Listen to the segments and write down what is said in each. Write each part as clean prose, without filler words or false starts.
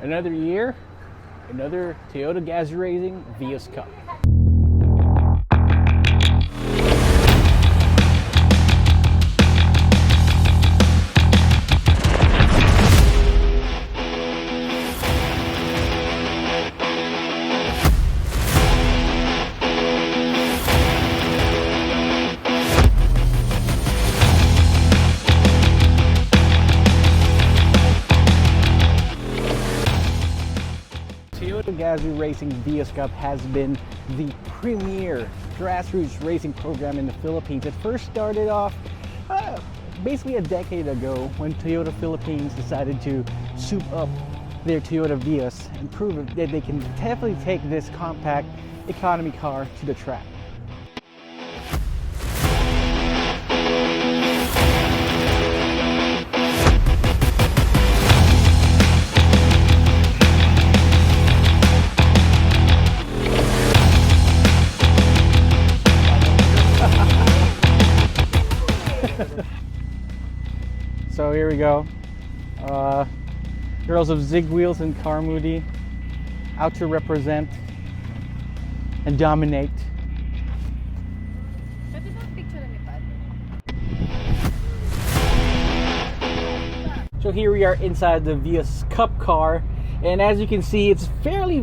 Another year, another Toyota Gazoo Racing Vios Cup. Toyota Gazoo Racing Vios Cup has been the premier grassroots racing program in the Philippines. It first started off basically a decade ago when Toyota Philippines decided to soup up their Toyota Vios and prove that they can definitely take this compact economy car to the track. So here we go. Girls of ZigWheels and Car Moody out to represent and dominate. So here we are inside the Vios Cup car, and as you can see, it's fairly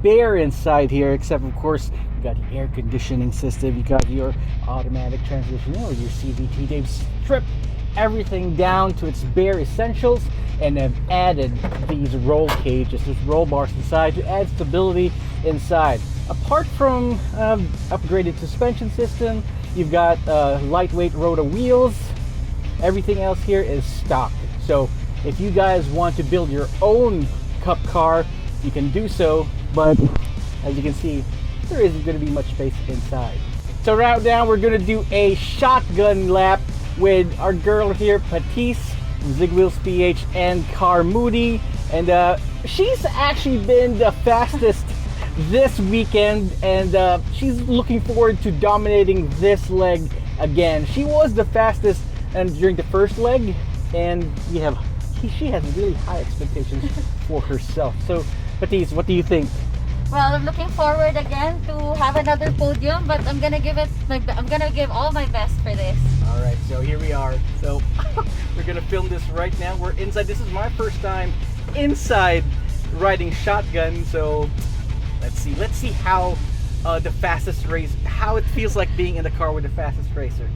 bare inside here, except of course you got the air conditioning system, you got your automatic transmission or your CVT. They've stripped everything down to its bare essentials and have added these roll cages, these roll bars inside to add stability inside. Apart from upgraded suspension system, you've got lightweight rotor wheels. Everything else here is stock. So if you guys want to build your own cup car, you can do so, but as you can see, there isn't going to be much space inside. So right now we're going to do a shotgun lap with our girl here, Patricia, ZigWheels PH and Car Moody, and she's actually been the fastest this weekend, and she's looking forward to dominating this leg again. She was the fastest and during the first leg, and she has really high expectations for herself. So Patricia, what do you think? Well, I'm looking forward again to have another podium, but I'm gonna give all my best for this. All right, so here we are. So we're gonna film this right now. We're inside. This is my first time inside riding shotgun. So let's see how the fastest race, how it feels like being in the car with the fastest racer.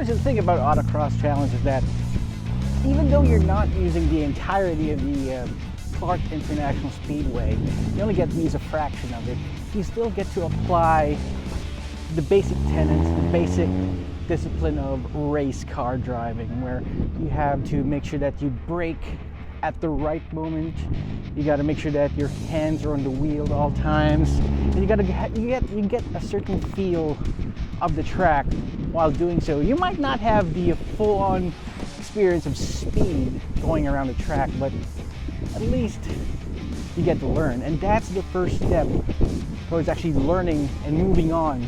The thing about Autocross Challenge is that even though you're not using the entirety of the Clark International Speedway, you only get to use a fraction of it. You still get to apply the basic tenets, the basic discipline of race car driving, where you have to make sure that you brake at the right moment. You got to make sure that your hands are on the wheel at all times. And you get a certain feel of the track while doing so. You might not have the full-on experience of speed going around the track, but at least you get to learn. And that's the first step towards actually learning and moving on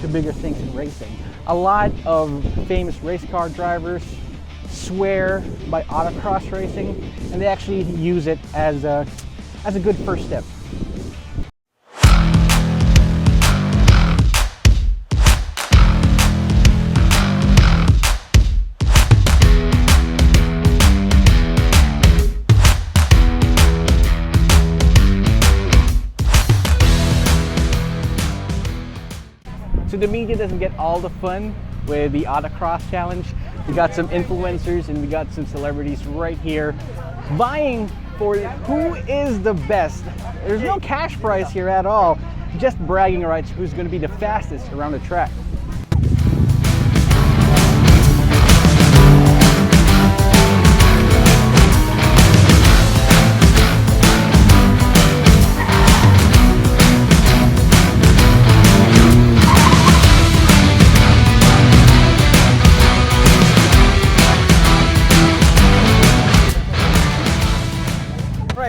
to bigger things in racing. A lot of famous race car drivers swear by autocross racing, and they actually use it as a good first step. So the media doesn't get all the fun with the Autocross challenge. We got some influencers and we got some celebrities right here vying for who is the best. There's no cash prize here at all, just bragging rights who's going to be the fastest around the track.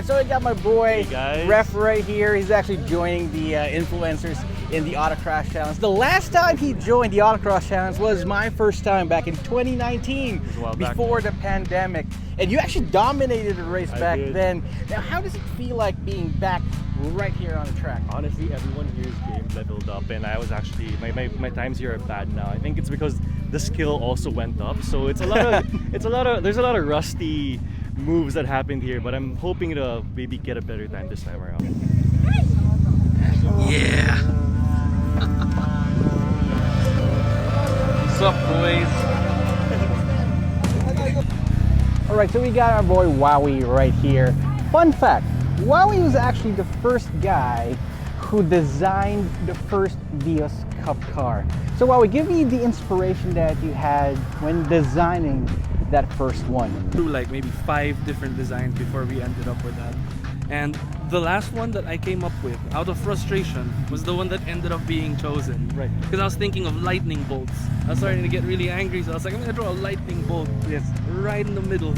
So I got my boy Ref right here. He's actually joining the influencers in the Autocross challenge. The last time he joined the Autocross challenge was my first time back in 2019, before the pandemic. And you actually dominated the race back then. Now, how does it feel like being back right here on the track? Honestly, everyone here is game leveled up, and I was actually my times here are bad now. I think it's because the skill also went up. So it's a lot of there's a lot of rusty moves that happened here, but I'm hoping to maybe get a better time this time around. Yeah. What's up, boys? All right, so we got our boy Wowie right here. Fun fact, Wowie was actually the first guy who designed the first Vios Cup car. So Wowie, give me the inspiration that you had when designing that first one. Through like maybe 5 different designs before we ended up with that. And the last one that I came up with, out of frustration, was the one that ended up being chosen. Right. Because I was thinking of lightning bolts. I was starting to get really angry, so I was like, I'm gonna draw a lightning bolt. Yes. Right in the middle.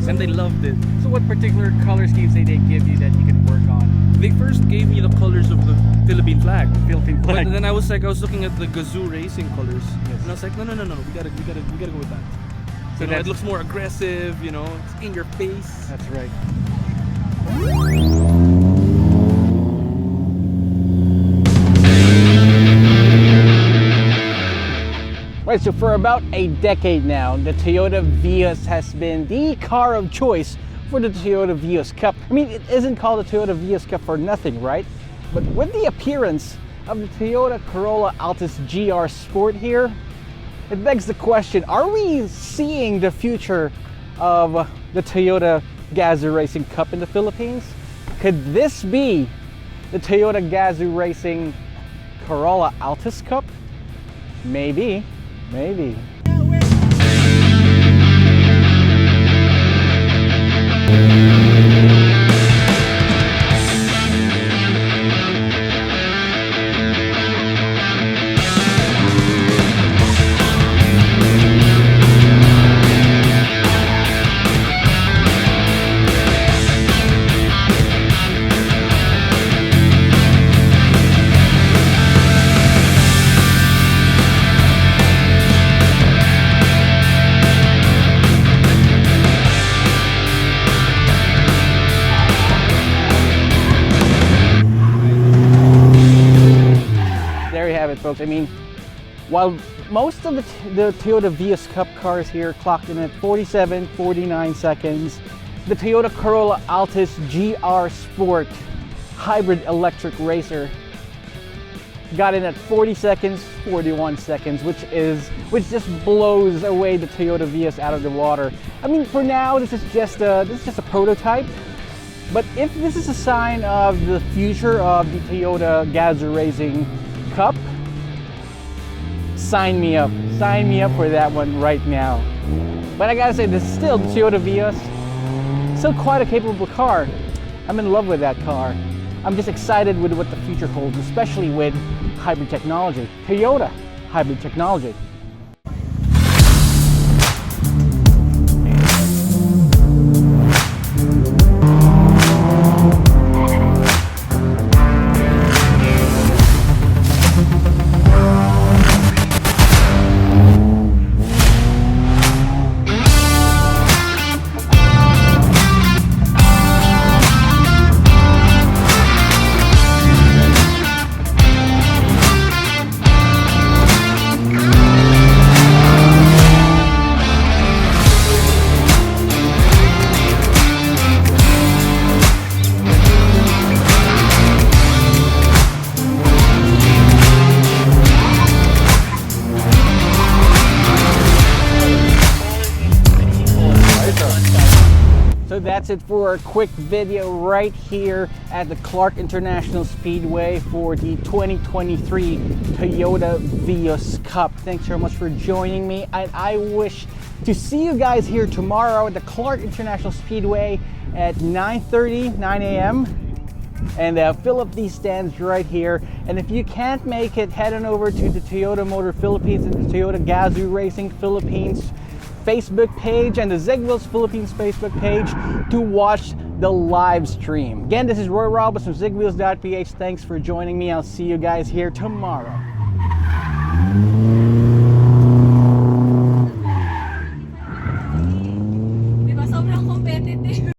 And they loved it. So what particular color schemes did they give you that you can work on? They first gave me the colors of the Philippine flag. Philippine flag. But then I was looking at the Gazoo racing colors. Yes. And I was like, no, we gotta go with that. So You know, it looks more aggressive, you know, it's in your face. That's right. Right, so for about a decade now, the Toyota Vios has been the car of choice for the Toyota Vios Cup. I mean, it isn't called the Toyota Vios Cup for nothing, right? But with the appearance of the Toyota Corolla Altis GR Sport here, it begs the question, are we seeing the future of the Toyota Gazoo Racing Cup in the Philippines? Could this be the Toyota Gazoo Racing Corolla Altis Cup? Maybe, maybe. Folks, I mean, while most of the Toyota Vios Cup cars here clocked in at 47, 49 seconds, the Toyota Corolla Altis GR Sport hybrid electric racer got in at 40 seconds, 41 seconds, which just blows away the Toyota Vios out of the water. I mean, for now, this is just a prototype. But if this is a sign of the future of the Toyota Gazoo Racing Cup, sign me up for that one right now. But I gotta say, this is still the Toyota Vios, still quite a capable car. I'm in love with that car. I'm just excited with what the future holds, especially with hybrid technology, Toyota hybrid technology. that's it for a quick video right here at the Clark International Speedway for the 2023 Toyota Vios Cup. Thanks very much for joining me, and I wish to see you guys here tomorrow at the Clark International Speedway at 9 a.m. and fill up these stands right here. And if you can't make it, head on over to the Toyota Motor Philippines and the Toyota Gazoo Racing Philippines Facebook page and the ZigWheels Philippines Facebook page to watch the live stream. Again, this is Roy Robles from ZigWheels.ph. Thanks for joining me. I'll see you guys here tomorrow. Di ba sobrang competitive?